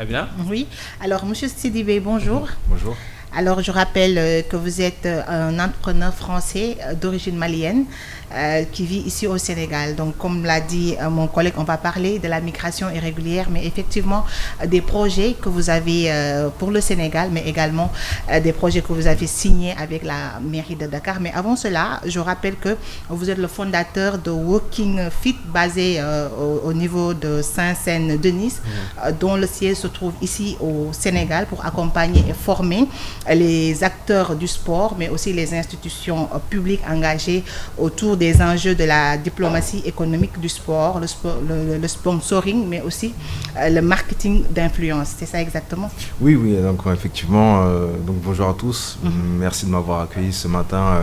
Eh bien, Oui. Alors, Monsieur Sidibé, bonjour. bonjour. Alors, je rappelle que vous êtes un entrepreneur français d'origine malienne qui vit ici au Sénégal. Donc, comme l'a dit mon collègue, on va parler de la migration irrégulière, mais effectivement des projets que vous avez pour le Sénégal, mais également des projets que vous avez signés avec la mairie de Dakar. Mais avant cela, je rappelle que vous êtes le fondateur de Walking Fit, basé au niveau de Saint-Saëns-de-Nice, dont le siège se trouve ici au Sénégal pour accompagner et former les acteurs du sport, mais aussi les institutions publiques engagées autour des enjeux de la diplomatie économique du sport, le sponsoring, mais aussi le marketing d'influence. C'est ça exactement? Oui, oui, donc effectivement, donc bonjour à tous. Merci de m'avoir accueilli ce matin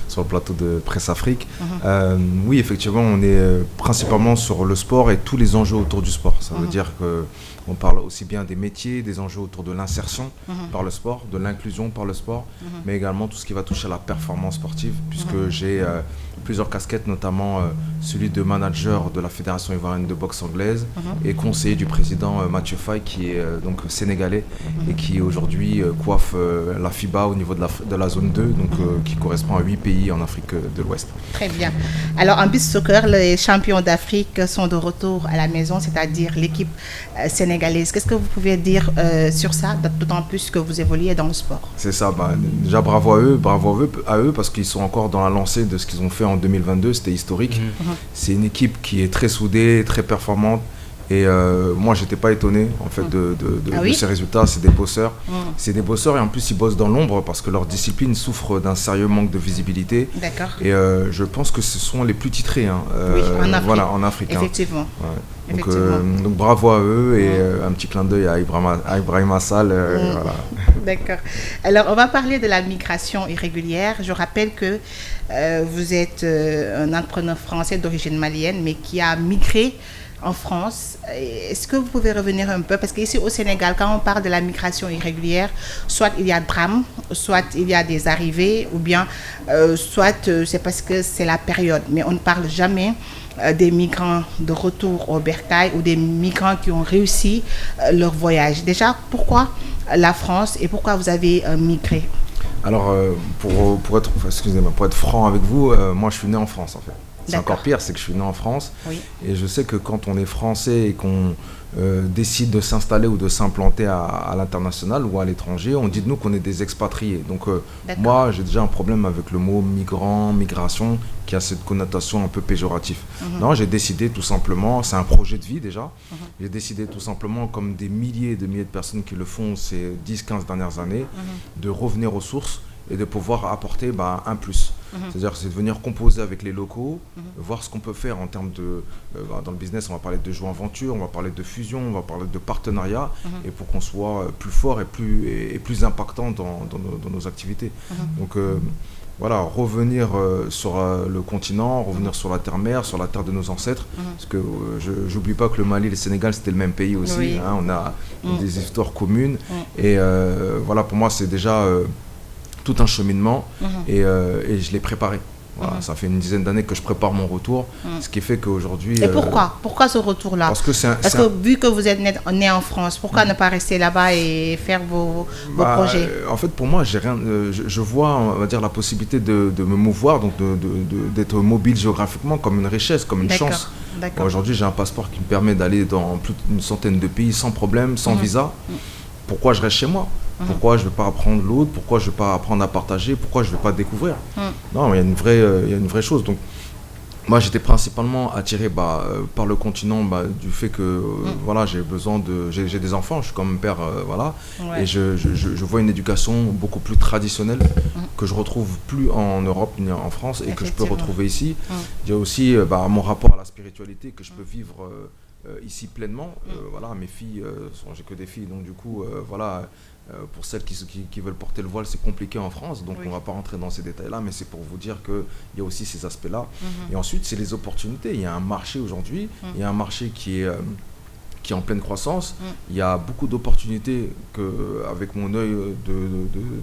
sur le plateau de Presse Afrique. Oui, effectivement, on est principalement sur le sport et tous les enjeux autour du sport. Ça veut dire que on parle aussi bien des métiers, des enjeux autour de l'insertion par le sport, de l'inclusion par le sport, mais également tout ce qui va toucher à la performance sportive, puisque j'ai plusieurs casquettes, notamment celui de manager de la Fédération ivoirienne de boxe anglaise et conseiller du président Mathieu Faye, qui est donc sénégalais et qui aujourd'hui coiffe la FIBA au niveau de la zone 2, donc qui correspond à 8 pays en Afrique de l'Ouest. Très bien. Alors, en beach soccer, les champions d'Afrique sont de retour à la maison, c'est-à-dire l'équipe sénégalaise. Qu'est-ce que vous pouvez dire sur ça, d'autant plus que vous évoluez dans le sport? C'est ça, déjà bravo à eux parce qu'ils sont encore dans la lancée de ce qu'ils ont fait en 2022, c'était historique. C'est une équipe qui est très soudée, très performante. Et moi, j'étais pas étonné en fait de ces résultats. C'est des bosseurs. C'est des bosseurs et en plus, ils bossent dans l'ombre parce que leur discipline souffre d'un sérieux manque de visibilité. D'accord. Et je pense que ce sont les plus titrés. Oui, en Afrique. Voilà, en Afrique. Effectivement. Ouais. Donc bravo à eux et un petit clin d'œil à Ibrahima Sall. Voilà. D'accord. Alors, on va parler de la migration irrégulière. Je rappelle que vous êtes un entrepreneur français d'origine malienne, mais qui a migré en France. Est-ce que vous pouvez revenir un peu? Parce qu'ici au Sénégal, quand on parle de la migration irrégulière, soit il y a drame, soit il y a des arrivées, ou bien soit c'est parce que c'est la période. Mais on ne parle jamais des migrants de retour au bercail ou des migrants qui ont réussi leur voyage. Déjà, pourquoi la France et pourquoi vous avez migré? Alors, pour être franc avec vous, moi je suis né en France en fait. C'est encore pire, c'est que je suis né en France. Oui. Et je sais que quand on est français et qu'on décide de s'installer ou de s'implanter à l'international ou à l'étranger, on dit de nous qu'on est des expatriés. Donc moi, j'ai déjà un problème avec le mot migrant, migration, qui a cette connotation un peu péjorative. Non, j'ai décidé tout simplement, c'est un projet de vie déjà, j'ai décidé tout simplement, comme des milliers et des milliers de personnes qui le font ces 10-15 dernières années, de revenir aux sources et de pouvoir apporter un plus. C'est-à-dire, c'est de venir composer avec les locaux, voir ce qu'on peut faire en termes de... dans le business, on va parler de joint venture, on va parler de fusion, on va parler de partenariat, et pour qu'on soit plus fort et plus impactant dans nos activités. Donc voilà, revenir sur le continent, revenir sur la terre-mère, sur la terre de nos ancêtres, parce que je n'oublie pas que le Mali et le Sénégal, c'était le même pays aussi, Oui. hein, on a des histoires communes, et voilà, pour moi, c'est déjà... tout un cheminement et je l'ai préparé. Voilà, ça fait une dizaine d'années que je prépare mon retour, ce qui fait qu'aujourd'hui... Et pourquoi ce retour-là? Parce que vu que vous êtes né en France, pourquoi ne pas rester là-bas et faire vos projets? En fait, pour moi, j'ai rien, je vois, on va dire, la possibilité de me mouvoir, donc d'être mobile géographiquement comme une richesse, comme une chance. Aujourd'hui, j'ai un passeport qui me permet d'aller dans plus d'une centaine de pays sans problème, sans visa. Pourquoi je reste chez moi? Pourquoi je ne vais pas apprendre l'autre? Pourquoi je ne vais pas apprendre à partager? Pourquoi je ne vais pas découvrir? Non, il y a une vraie chose. Donc, moi, j'étais principalement attiré par le continent, du fait que voilà, j'ai des enfants, je suis comme père, voilà, et je vois une éducation beaucoup plus traditionnelle que je retrouve plus en Europe ni en France et que je peux retrouver ici. Il y a aussi mon rapport à la spiritualité que je peux vivre ici pleinement. Voilà, mes filles, j'ai que des filles, donc du coup, voilà. Pour celles qui veulent porter le voile, c'est compliqué en France, donc on ne va pas rentrer dans ces détails-là, mais c'est pour vous dire qu'il y a aussi ces aspects-là. Et ensuite, c'est les opportunités. Il y a un marché aujourd'hui, il y a un marché qui qui est en pleine croissance. Il y a beaucoup d'opportunités qu'avec mon œil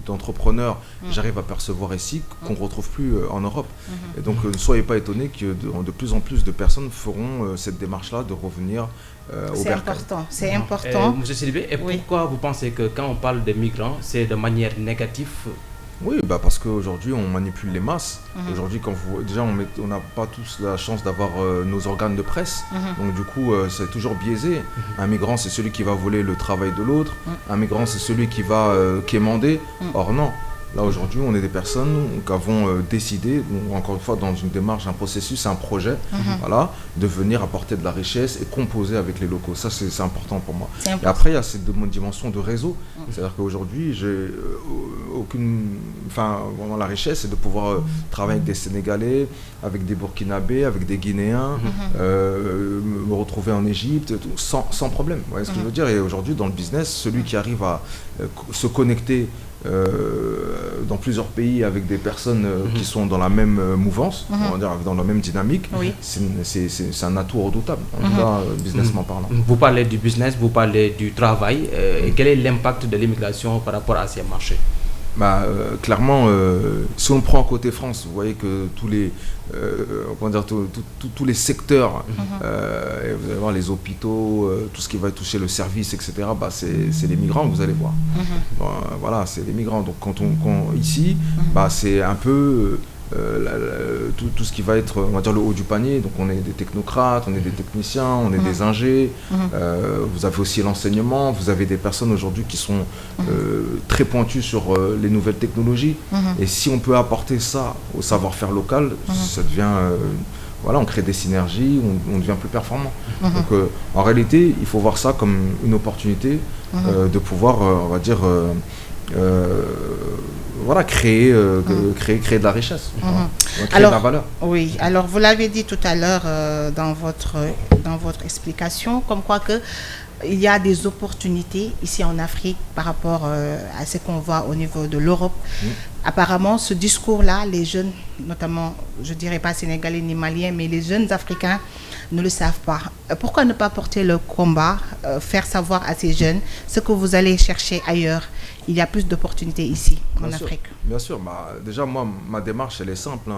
d'entrepreneur, j'arrive à percevoir ici, qu'on ne retrouve plus en Europe. Et donc, ne soyez pas étonnés que de plus en plus de personnes feront cette démarche-là de revenir au bercail. C'est important. Monsieur Sylvain, et pourquoi vous pensez que quand on parle de migrants, c'est de manière négative? Oui, parce qu'aujourd'hui, on manipule les masses. Aujourd'hui, déjà, on n'a pas tous la chance d'avoir nos organes de presse. Donc, du coup, c'est toujours biaisé. Un migrant, c'est celui qui va voler le travail de l'autre. Un migrant, c'est celui qui va quémander. Or, non. Là, aujourd'hui, on est des personnes qui avons décidé, encore une fois, dans une démarche, un processus, un projet, voilà, de venir apporter de la richesse et composer avec les locaux. Ça, c'est important pour moi. Et après, il y a cette dimension de réseau. C'est-à-dire qu'aujourd'hui, j'ai aucune... Enfin, vraiment, la richesse, c'est de pouvoir travailler avec des Sénégalais, avec des Burkinabés, avec des Guinéens, me retrouver en Égypte, sans problème. Vous voyez ce que je veux dire? Et aujourd'hui, dans le business, celui qui arrive à se connecter dans plusieurs pays avec des personnes qui sont dans la même mouvance, on va dire, dans la même dynamique, c'est un atout redoutable, en tout cas, businessment parlant. Vous parlez du business, vous parlez du travail. Et quel est l'impact de l'immigration par rapport à ces marchés? Clairement, si on prend côté France, vous voyez que tous les secteurs, vous allez voir les hôpitaux, tout ce qui va toucher le service, etc., c'est les migrants que vous allez voir. Voilà, c'est les migrants. Donc ici, c'est un peu tout ce qui va être, on va dire, le haut du panier. Donc on est des technocrates, on est des techniciens, on est des ingés. Vous avez aussi l'enseignement. Vous avez des personnes aujourd'hui qui sont très pointues sur les nouvelles technologies. Et si on peut apporter ça au savoir-faire local, ça devient... voilà, on crée des synergies, on devient plus performant. Donc en réalité, il faut voir ça comme une opportunité de pouvoir, on va dire... voilà, créer de la richesse, créer de la valeur. Oui, alors vous l'avez dit tout à l'heure dans votre explication, comme quoi que il y a des opportunités ici en Afrique par rapport à ce qu'on voit au niveau de l'Europe. Apparemment, ce discours-là, les jeunes, notamment, je ne dirais pas sénégalais ni maliens, mais les jeunes africains ne le savent pas. Pourquoi ne pas porter le combat, faire savoir à ces jeunes ce que vous allez chercher ailleurs? Il y a plus d'opportunités ici, en Afrique. Bien sûr. Déjà, moi, ma démarche, elle est simple.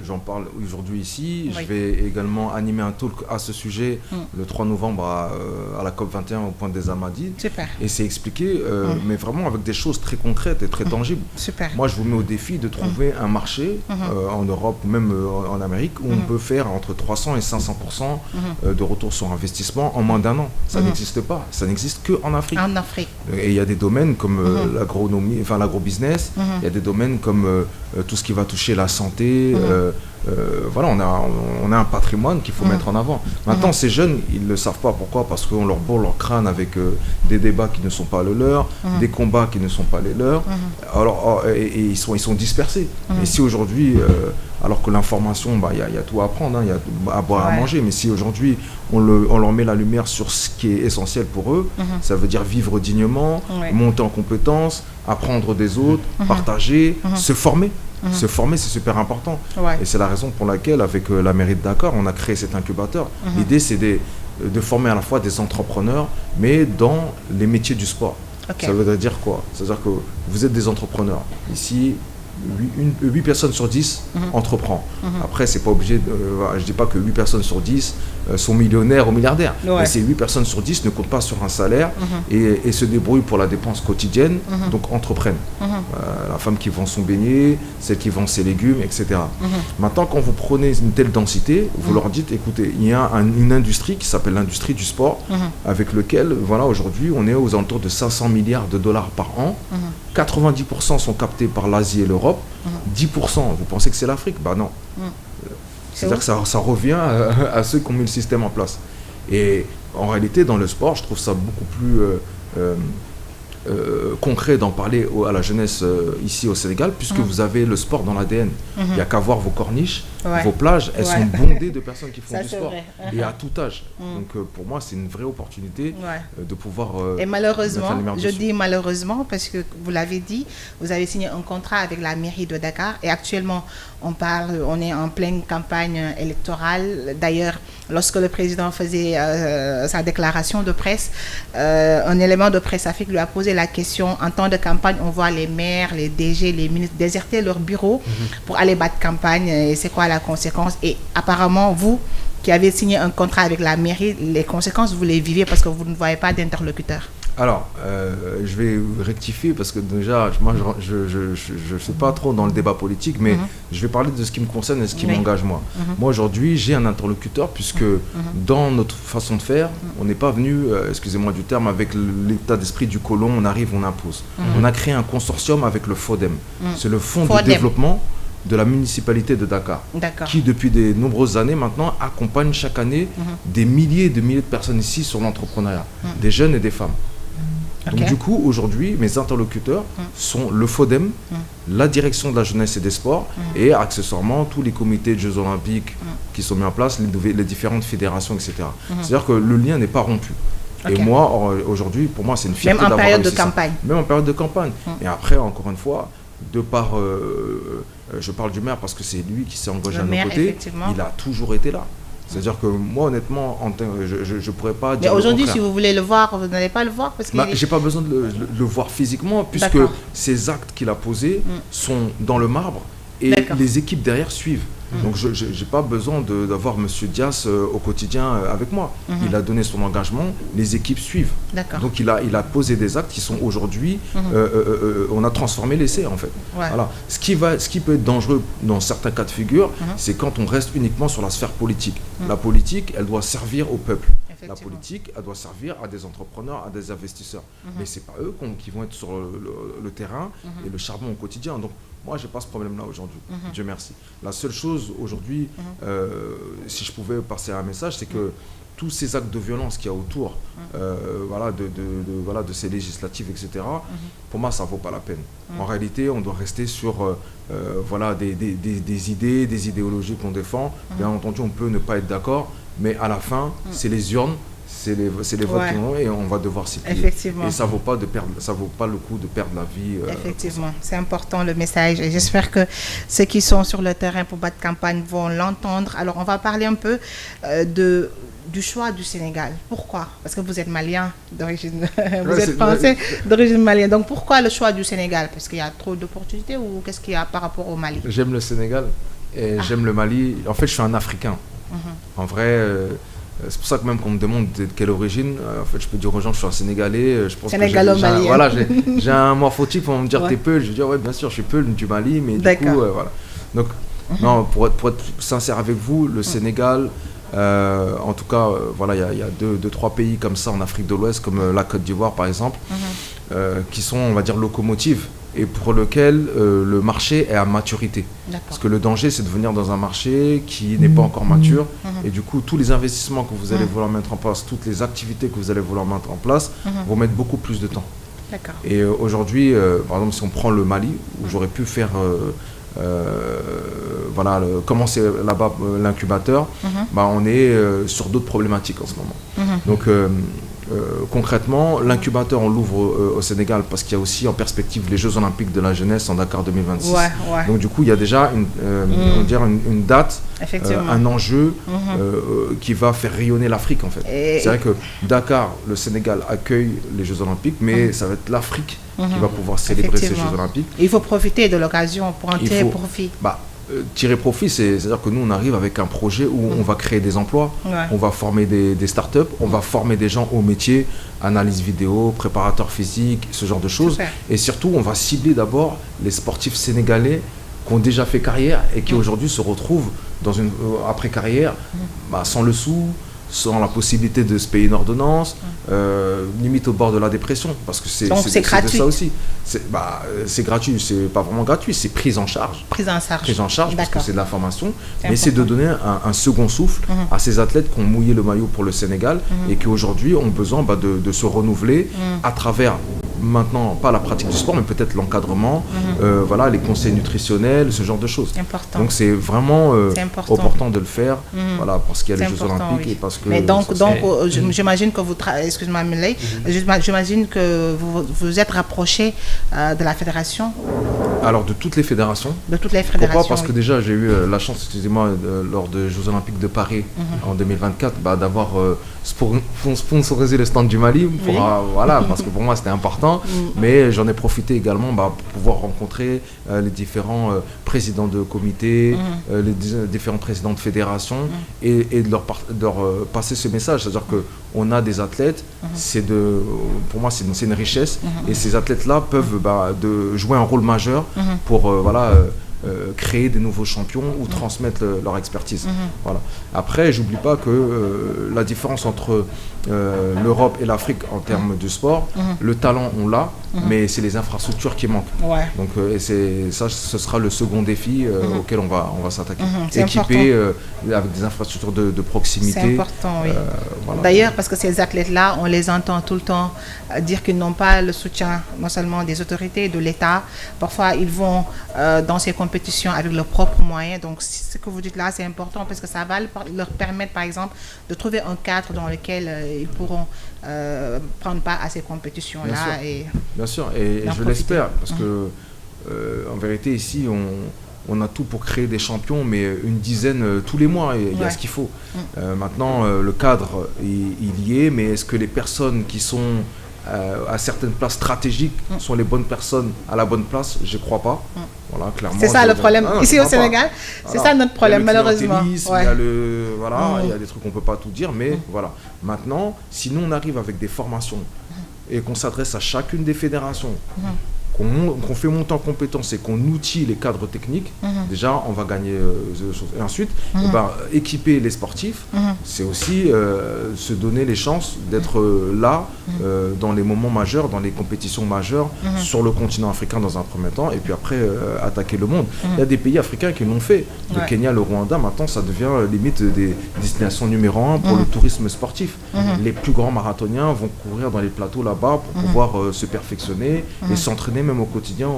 J'en parle aujourd'hui ici. Je vais également animer un talk à ce sujet le 3 novembre à la COP21 au Point des Amadies. Super. Et c'est expliqué, mais vraiment avec des choses très concrètes et très tangibles. Super. Moi, je vous mets au défi de trouver un marché en Europe ou même en Amérique où on peut faire entre 300 et 500% de retour sur investissement en moins d'1 an. Ça n'existe pas. Ça n'existe qu'en Afrique. En Afrique. Et il y a des domaines comme l'agronomie, enfin l'agrobusiness. Il y a des domaines comme tout ce qui va toucher la santé. Voilà, on a un patrimoine qu'il faut mettre en avant. Maintenant, ces jeunes, ils ne le savent pas. Pourquoi? Parce qu'on leur bourre leur crâne avec des débats qui ne sont pas les leurs, des combats qui ne sont pas les leurs. Alors, et ils sont dispersés. Et si aujourd'hui, alors que l'information, il y a tout à apprendre, il y a à boire, à manger, mais si aujourd'hui, on leur met la lumière sur ce qui est essentiel pour eux, ça veut dire vivre dignement, monter en compétences, apprendre des autres, partager, se former. Se former, c'est super important. Et c'est la raison pour laquelle, avec la mairie de Dakar, on a créé cet incubateur. L'idée, c'est de former à la fois des entrepreneurs, mais dans les métiers du sport. Ça veut dire quoi? C'est-à-dire que vous êtes des entrepreneurs. Ici, 8 personnes sur 10 entreprend. Après, c'est pas obligé je dis pas que 8 personnes sur 10 sont millionnaires ou milliardaires. Mais ces 8 personnes sur 10 ne comptent pas sur un salaire et se débrouillent pour la dépense quotidienne, donc entreprennent. La femme qui vend son beignet, celle qui vend ses légumes, etc. Maintenant, quand vous prenez une telle densité, vous leur dites, écoutez, il y a une industrie qui s'appelle l'industrie du sport, avec lequel, voilà, aujourd'hui, on est aux alentours de 500 milliards de dollars par an. 90% sont captés par l'Asie et l'Europe. 10%, vous pensez que c'est l'Afrique? Non. C'est-à-dire que ça revient à ceux qui ont mis le système en place. Et en réalité, dans le sport, je trouve ça beaucoup plus concret d'en parler à la jeunesse ici au Sénégal, puisque vous avez le sport dans l'ADN. Il n'y a qu'à voir vos corniches. vos plages, elles sont bondées de personnes qui font du sport. Et à tout âge. Donc pour moi, c'est une vraie opportunité de pouvoir... et malheureusement, je dis malheureusement, parce que vous l'avez dit, vous avez signé un contrat avec la mairie de Dakar et actuellement, on est en pleine campagne électorale. D'ailleurs, lorsque le président faisait sa déclaration de presse, un élément de Presse Afrique lui a posé la question, en temps de campagne, on voit les maires, les DG, les ministres déserter leur bureau pour aller battre campagne, et c'est quoi la conséquence? Et apparemment, vous qui avez signé un contrat avec la mairie, les conséquences, vous les vivez parce que vous ne voyez pas d'interlocuteur. Alors, je vais rectifier parce que déjà, moi, je ne suis pas trop dans le débat politique, mais je vais parler de ce qui me concerne et ce qui m'engage moi. Moi, aujourd'hui, j'ai un interlocuteur puisque dans notre façon de faire, on n'est pas venu, excusez-moi du terme, avec l'état d'esprit du colon, on arrive, on impose. On a créé un consortium avec le FODEM. C'est le Fonds de développement de la municipalité de Dakar, qui depuis de nombreuses années maintenant accompagne chaque année des milliers et des milliers de personnes ici sur l'entrepreneuriat, des jeunes et des femmes. Donc du coup, aujourd'hui, mes interlocuteurs sont le FODEM, la direction de la jeunesse et des sports, et accessoirement tous les comités de Jeux Olympiques qui sont mis en place, les différentes fédérations, etc. C'est-à-dire que le lien n'est pas rompu. Et moi, aujourd'hui, pour moi, c'est une fierté d'avoir réussi ça. Même en période de campagne. Même en période de campagne. Et après, encore une fois, de par... je parle du maire parce que c'est lui qui s'est engagé à nos côtés. Il a toujours été là. C'est-à-dire que moi, honnêtement, je ne pourrais pas dire. Mais aujourd'hui, si vous voulez le voir, vous n'allez pas le voir parce que j'ai pas besoin de le voir physiquement, puisque ces actes qu'il a posés sont dans le marbre et les équipes derrière suivent. Donc je n'ai pas besoin d'avoir M. Dias au quotidien avec moi. Il a donné son engagement, les équipes suivent. Donc il a posé des actes qui sont aujourd'hui, on a transformé l'essai en fait. Voilà. Ce qui peut être dangereux dans certains cas de figure, c'est quand on reste uniquement sur la sphère politique. La politique, elle doit servir au peuple. La politique, elle doit servir à des entrepreneurs, à des investisseurs. Mais ce n'est pas eux qui vont être sur le terrain et le charbon au quotidien. Donc, moi, je n'ai pas ce problème-là aujourd'hui. Dieu merci. La seule chose aujourd'hui, si je pouvais passer un message, c'est que tous ces actes de violence qu'il y a autour de ces législatives, etc., pour moi, ça ne vaut pas la peine. En réalité, on doit rester sur des idées, des idéologies qu'on défend. Bien entendu, on peut ne pas être d'accord, mais à la fin, c'est les urnes, c'est les votes qui vont et on va devoir s'y plier. Et ça vaut pas le coup de perdre la vie. Effectivement, c'est important le message et j'espère que ceux qui sont sur le terrain pour battre campagne vont l'entendre. Alors, on va parler un peu du choix du Sénégal. Pourquoi? Parce que vous êtes malien d'origine, vous êtes français d'origine malienne. Donc, pourquoi le choix du Sénégal? Parce qu'il y a trop d'opportunités ou qu'est-ce qu'il y a par rapport au Mali? J'aime le Sénégal et j'aime le Mali. En fait, je suis un Africain. En vrai, c'est pour ça que même qu'on me demande de quelle origine, en fait, je peux dire aux gens que je suis un Sénégalais. Je pense Sénégalo-malien. Voilà, j'ai un morphotype, on va me dire t'es Peul. Je dis ouais, bien sûr, je suis Peul du Mali, mais du coup, voilà. Donc, non, pour être sincère avec vous, le Sénégal, en tout cas, voilà, il y a deux, trois pays comme ça en Afrique de l'Ouest, comme la Côte d'Ivoire par exemple, qui sont, on va dire, locomotives et pour lequel le marché est à maturité. Parce que le danger, c'est de venir dans un marché qui n'est pas encore mature. Et du coup, tous les investissements que vous allez vouloir mettre en place, toutes les activités que vous allez vouloir mettre en place, vont mettre beaucoup plus de temps. Et aujourd'hui, par exemple, si on prend le Mali, où j'aurais pu faire... commencer là-bas l'incubateur, on est sur d'autres problématiques en ce moment. Donc concrètement, l'incubateur on l'ouvre au Sénégal parce qu'il y a aussi en perspective les Jeux Olympiques de la jeunesse en Dakar 2026. Donc du coup il y a déjà une date, un enjeu qui va faire rayonner l'Afrique en fait. C'est vrai que Dakar, le Sénégal accueille les Jeux Olympiques, mais ça va être l'Afrique qui va pouvoir célébrer ces Jeux Olympiques. Et il faut profiter de l'occasion pour en tirer profit. Tirer profit, c'est-à-dire que nous, on arrive avec un projet où on va créer des emplois, on va former des startups, on va former des gens au métier, analyse vidéo, préparateur physique, ce genre de choses. Et surtout, on va cibler d'abord les sportifs sénégalais qui ont déjà fait carrière et qui aujourd'hui se retrouvent dans une après-carrière sans le sou, sans la possibilité de se payer une ordonnance, limite au bord de la dépression, parce que c'est gratuit. Ça aussi. C'est gratuit, c'est pas vraiment gratuit, c'est prise en charge. Prise en charge parce que c'est de la formation, mais c'est de donner un second souffle à ces athlètes qui ont mouillé le maillot pour le Sénégal et qui aujourd'hui ont besoin de se renouveler à travers maintenant, pas la pratique du sport, mais peut-être l'encadrement, voilà, les conseils nutritionnels, ce genre de choses. Important. Donc c'est vraiment important de le faire, voilà, parce qu'il y a les Jeux Olympiques et parce que... Mais donc j'imagine que excuse-moi Miley, j'imagine que vous êtes rapproché de la fédération. Alors de toutes les fédétions. De toutes les fédérations. Pourquoi ? Parce que déjà j'ai eu la chance, excusez-moi, lors des Jeux Olympiques de Paris en 2024, d'avoir sponsorisé le stand du Mali, voilà, parce que pour moi c'était important, mais j'en ai profité également pour pouvoir rencontrer les différents présidents de comités, les différents présidents de fédérations et de leur passer ce message, c'est-à-dire qu'on a des athlètes, pour moi c'est une richesse, et ces athlètes-là peuvent jouer un rôle majeur pour créer des nouveaux champions ou transmettre leur expertise. Voilà. Après, j'oublie pas que la différence entre l'Europe et l'Afrique en termes de sport, le talent on l'a, mais c'est les infrastructures qui manquent. Ouais. Donc ce sera le second défi auquel on va s'attaquer. Équiper avec des infrastructures de proximité. C'est important, oui. Voilà. D'ailleurs, parce que ces athlètes-là, on les entend tout le temps dire qu'ils n'ont pas le soutien non seulement des autorités, de l'État. Parfois, ils vont dans ces compétitions avec leurs propres moyens. Donc, ce que vous dites là, c'est important parce que ça va leur permettre, par exemple, de trouver un cadre dans lequel ils pourront prendre part à ces compétitions-là. Bien sûr, et je l'espère parce que, en vérité, ici, on a tout pour créer des champions, mais une dizaine tous les mois, il y a ce qu'il faut. Maintenant, le cadre, il y est, mais est-ce que les personnes qui sont à certaines places stratégiques sont les bonnes personnes à la bonne place? Je ne crois pas. Voilà, clairement. C'est ça le problème. Ici au Sénégal, c'est ça notre problème, malheureusement. Il y a des trucs qu'on ne peut pas tout dire, mais voilà. Maintenant, si nous on arrive avec des formations et qu'on s'adresse à chacune des fédérations, qu'on fait monter en compétences et qu'on outille les cadres techniques, déjà on va gagner des choses. Et ensuite, équiper les sportifs, c'est aussi se donner les chances d'être là dans les moments majeurs, dans les compétitions majeures sur le continent africain dans un premier temps, et puis après attaquer le monde. Il y a des pays africains qui l'ont fait. Le Kenya, le Rwanda, maintenant ça devient limite des destinations numéro 1 pour le tourisme sportif. Les plus grands marathoniens vont courir dans les plateaux là-bas pour pouvoir se perfectionner et s'entraîner même au quotidien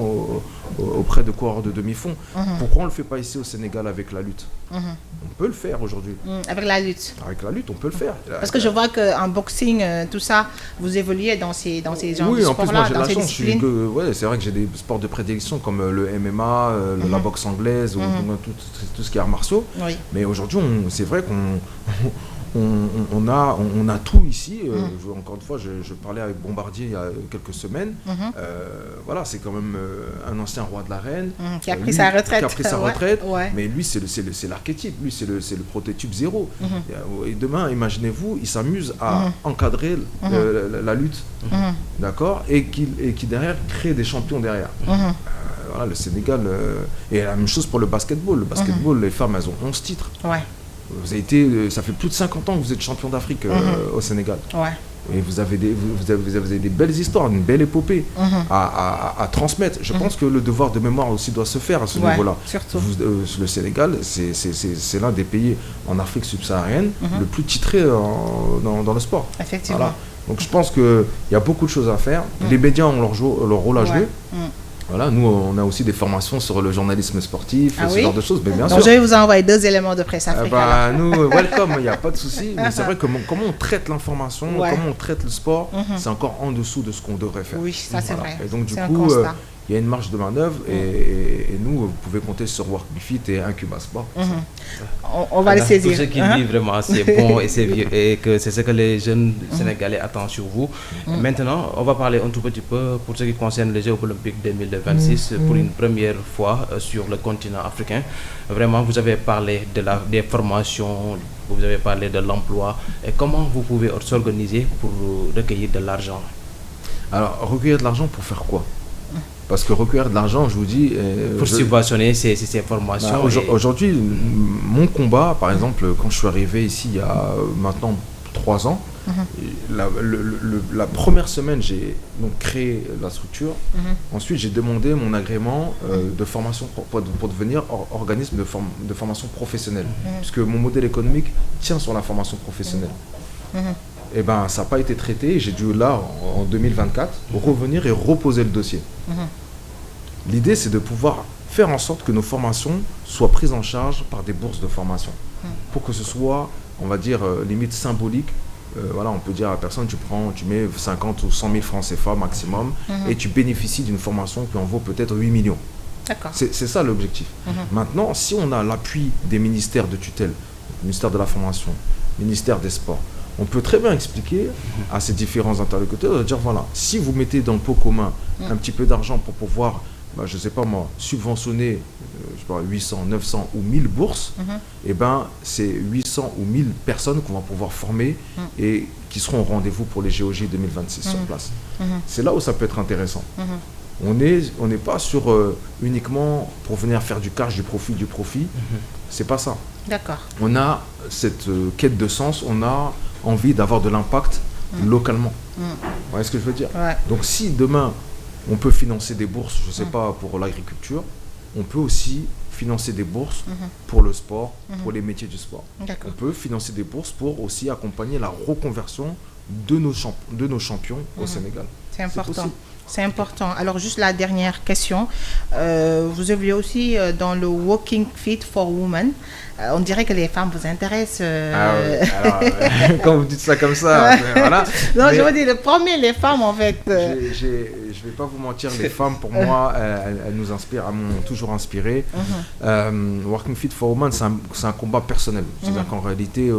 auprès de coureurs de demi-fond. Pourquoi on ne le fait pas ici au Sénégal avec la lutte? On peut le faire aujourd'hui. Avec la lutte? Avec la lutte, on peut le faire. Parce que je vois qu'en boxing, tout ça, vous évoluez dans ces genres de sports-là. Oui, en plus, moi j'ai de la chance. C'est vrai que j'ai des sports de prédilection comme le MMA, la boxe anglaise, ou tout ce qui est arts martiaux. Oui. Mais aujourd'hui, c'est vrai qu'on a tout ici. Encore une fois, je parlais avec Bombardier il y a quelques semaines. Voilà, c'est quand même un ancien roi de l'arène qui a pris sa retraite. Mais lui, c'est l'archétype. Lui, c'est le prototype zéro. Et demain, imaginez-vous, il s'amuse à encadrer la lutte, d'accord, et qui derrière crée des champions derrière. Voilà, le Sénégal. Et la même chose pour le basketball. Le basketball, les femmes, elles ont 11 titres. Ouais. Ça fait plus de 50 ans que vous êtes champion d'Afrique au Sénégal. Ouais. Et vous avez des belles histoires, une belle épopée à transmettre. Je pense que le devoir de mémoire aussi doit se faire à ce niveau-là. Surtout. Le Sénégal, c'est l'un des pays en Afrique subsaharienne le plus titré dans le sport. Effectivement. Voilà. Donc je pense qu'il y a beaucoup de choses à faire. Les médias ont leur rôle à jouer. Voilà, nous, on a aussi des formations sur le journalisme sportif, ce genre de choses, mais bien sûr. Donc, je vais vous envoyer 2 éléments de presse africaine. Nous, welcome, il n'y a pas de souci. Mais c'est vrai que comment on traite l'information, comment on traite le sport, c'est encore en dessous de ce qu'on devrait faire. Oui, ça c'est vrai. Et donc, du coup, il y a une marge de manœuvre et nous, vous pouvez compter sur WorkBeFit et Incuba Sport. On va le saisir. Tout ce qu'il dit vraiment, c'est bon et que c'est ce que les jeunes Sénégalais attendent sur vous. Maintenant, on va parler un tout petit peu pour ce qui concerne les Jeux Olympiques 2026 pour une première fois sur le continent africain. Vraiment, vous avez parlé des formations, vous avez parlé de l'emploi. Et comment vous pouvez s'organiser pour recueillir de l'argent? Alors, recueillir de l'argent pour faire quoi? Parce que recueillir de l'argent, je vous dis... pour subventionner ces formations. Aujourd'hui, mon combat, par exemple, quand je suis arrivé ici il y a maintenant 3 ans, la première semaine, j'ai donc créé la structure. Ensuite, j'ai demandé mon agrément de formation pour devenir organisme de formation professionnelle. Puisque mon modèle économique tient sur la formation professionnelle. eh ben, ça n'a pas été traité. J'ai dû, là, en 2024, revenir et reposer le dossier. L'idée, c'est de pouvoir faire en sorte que nos formations soient prises en charge par des bourses de formation. Pour que ce soit, on va dire, limite symbolique. Voilà, on peut dire à la personne, tu mets 50 ou 100 000 francs CFA maximum et tu bénéficies d'une formation qui en vaut peut-être 8 millions. C'est ça l'objectif. Maintenant, si on a l'appui des ministères de tutelle, ministère de la formation, ministère des sports, on peut très bien expliquer à ces différents interlocuteurs de dire voilà, si vous mettez dans le pot commun un petit peu d'argent pour pouvoir, je ne sais pas moi, subventionner 800, 900 ou 1000 bourses, et ben c'est 800 ou 1000 personnes qu'on va pouvoir former et qui seront au rendez-vous pour les GOG 2026 sur place. C'est là où ça peut être intéressant. On n'est pas sur uniquement pour venir faire du cash, du profit. C'est pas ça. D'accord. On a cette quête de sens, on a envie d'avoir de l'impact localement. Vous voyez ce que je veux dire? Donc si demain, on peut financer des bourses, je ne sais pas, pour l'agriculture, on peut aussi financer des bourses pour le sport, pour les métiers du sport. On peut financer des bourses pour aussi accompagner la reconversion de nos champions au Sénégal. C'est important. C'est important. Alors, juste la dernière question. Vous évoluez aussi dans le Walking Fit for Women. On dirait que les femmes vous intéressent. Alors, quand vous dites ça comme ça, voilà. Non, je veux dire, le premier, les femmes, en fait. Je ne vais pas vous mentir, les femmes, pour moi, elles nous inspirent, elles m'ont toujours inspiré. Walking Fit for Women, c'est un combat personnel. C'est-à-dire qu'en réalité,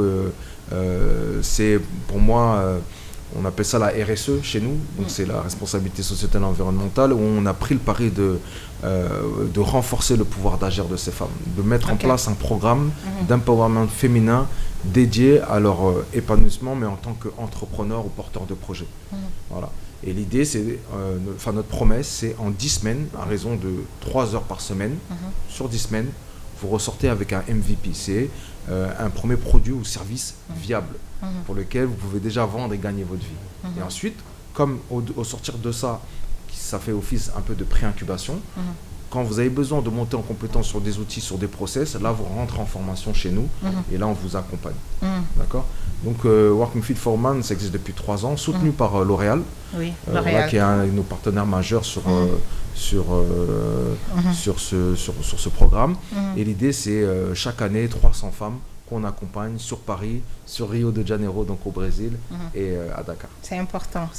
c'est pour moi... on appelle ça la RSE chez nous, donc c'est la responsabilité sociétale et environnementale, où on a pris le pari de renforcer le pouvoir d'agir de ces femmes, de mettre en place un programme d'empowerment féminin dédié à leur épanouissement, mais en tant qu'entrepreneur ou porteur de projet. Voilà. Et l'idée, c'est, notre promesse, c'est en 10 semaines, à raison de 3 heures par semaine, sur 10 semaines, vous ressortez avec un MVP, c'est un premier produit ou service viable pour lequel vous pouvez déjà vendre et gagner votre vie. Et ensuite, comme au sortir de ça, ça fait office un peu de pré-incubation, quand vous avez besoin de monter en compétence sur des outils, sur des process, là vous rentrez en formation chez nous et là on vous accompagne. D'accord? Donc Walking Fit for Women, ça existe depuis 3 ans, soutenu par L'Oréal, qui est un de nos partenaires majeurs sur ce programme. Et l'idée, c'est chaque année 300 femmes qu'on accompagne sur Paris, sur Rio de Janeiro, donc au Brésil, et à Dakar. C'est important.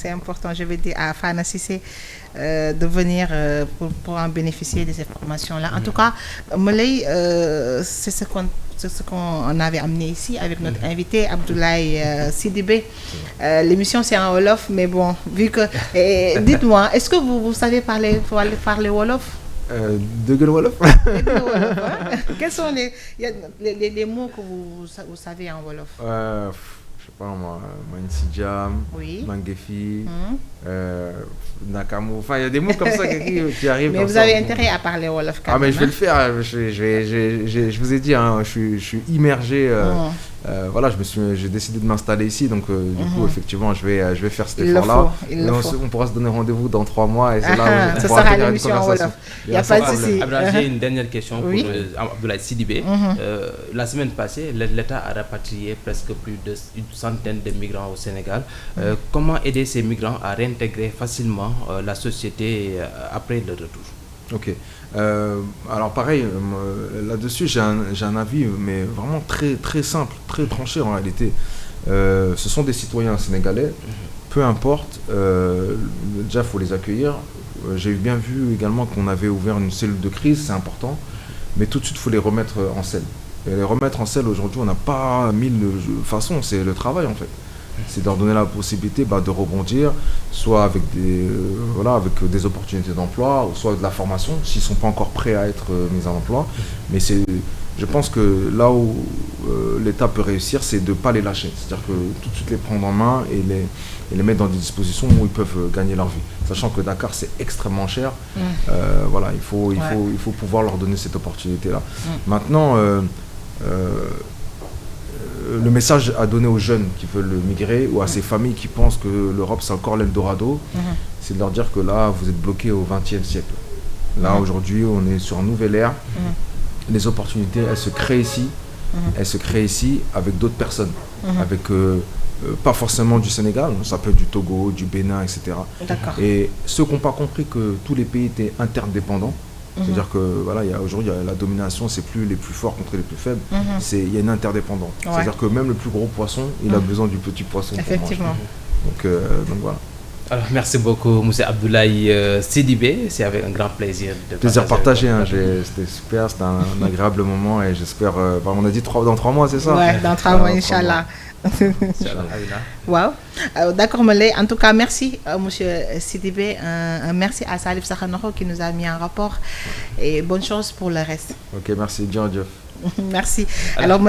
Je vais dire à Fana Cissé de venir pour en bénéficier de ces formations-là. En tout cas, Moulay, c'est ce qu'on avait amené ici avec notre invité Abdoulaye Sidibé. L'émission c'est en Wolof, mais bon, vu que... dites-moi, est-ce que vous savez parler Wolof? De Wolof. Quels sont les mots que vous savez en Wolof? Je sais pas moi, Mansidjam, Mangefi, Nakamu, enfin il y a des mots comme ça qui arrivent. Mais vous avez intérêt à parler Wolof quand même. Mais je vais le faire, je vous ai dit, je suis immergé, voilà, j'ai décidé de m'installer ici, donc du coup effectivement je vais faire cet effort-là. On pourra se donner rendez-vous dans 3 mois et c'est là où ce sera l'émission en Wolof. Il n'y a pas de souci. J'ai une dernière question pour Abdoulaye Sidibé. La semaine passée, l'État a rapatrié presque plus d'une centaine de migrants au Sénégal. Comment aider ces migrants à réintégrer facilement la société après le retour? Ok. Alors pareil, là-dessus, j'ai un avis, mais vraiment très, très simple, très tranché en réalité. Ce sont des citoyens sénégalais, peu importe, déjà il faut les accueillir. J'ai bien vu également qu'on avait ouvert une cellule de crise, c'est important, mais tout de suite il faut les remettre en selle. Et les remettre en selle aujourd'hui, on n'a pas 1000 façons, c'est le travail en fait. C'est de leur donner la possibilité de rebondir, soit avec des opportunités d'emploi, ou soit de la formation, s'ils ne sont pas encore prêts à être mis en emploi. Mais je pense que là où l'État peut réussir, c'est de ne pas les lâcher. C'est-à-dire que tout de suite les prendre en main et les mettre dans des dispositions où ils peuvent gagner leur vie. Sachant que Dakar, c'est extrêmement cher. Voilà, il faut pouvoir leur donner cette opportunité-là. Maintenant, le message à donner aux jeunes qui veulent migrer ou à ces familles qui pensent que l'Europe c'est encore l'Eldorado, c'est de leur dire que là vous êtes bloqués au XXe siècle. Là aujourd'hui on est sur une nouvelle ère, les opportunités elles se créent ici, elles se créent ici avec d'autres personnes, avec pas forcément du Sénégal, ça peut être du Togo, du Bénin, etc. Et ceux qui n'ont pas compris que tous les pays étaient interdépendants, c'est-à-dire que voilà, aujourd'hui la domination, c'est plus les plus forts contre les plus faibles, il y a une interdépendance. C'est-à-dire que même le plus gros poisson, il a besoin du petit poisson. Effectivement. Donc voilà. Alors, merci beaucoup, M. Abdoulaye Sidibé. C'est avec un grand plaisir de plaisir partagé. C'était super, c'était un agréable moment et j'espère. On a dit dans 3 mois, c'est ça? Ouais, dans 3 mois, Inch'Allah. Wow. D'accord, en tout cas, merci, M. Sidibé. Merci à Salif Sakhanoro qui nous a mis en rapport et bonne chance pour le reste. Ok, merci. Dieu. Merci. Alors,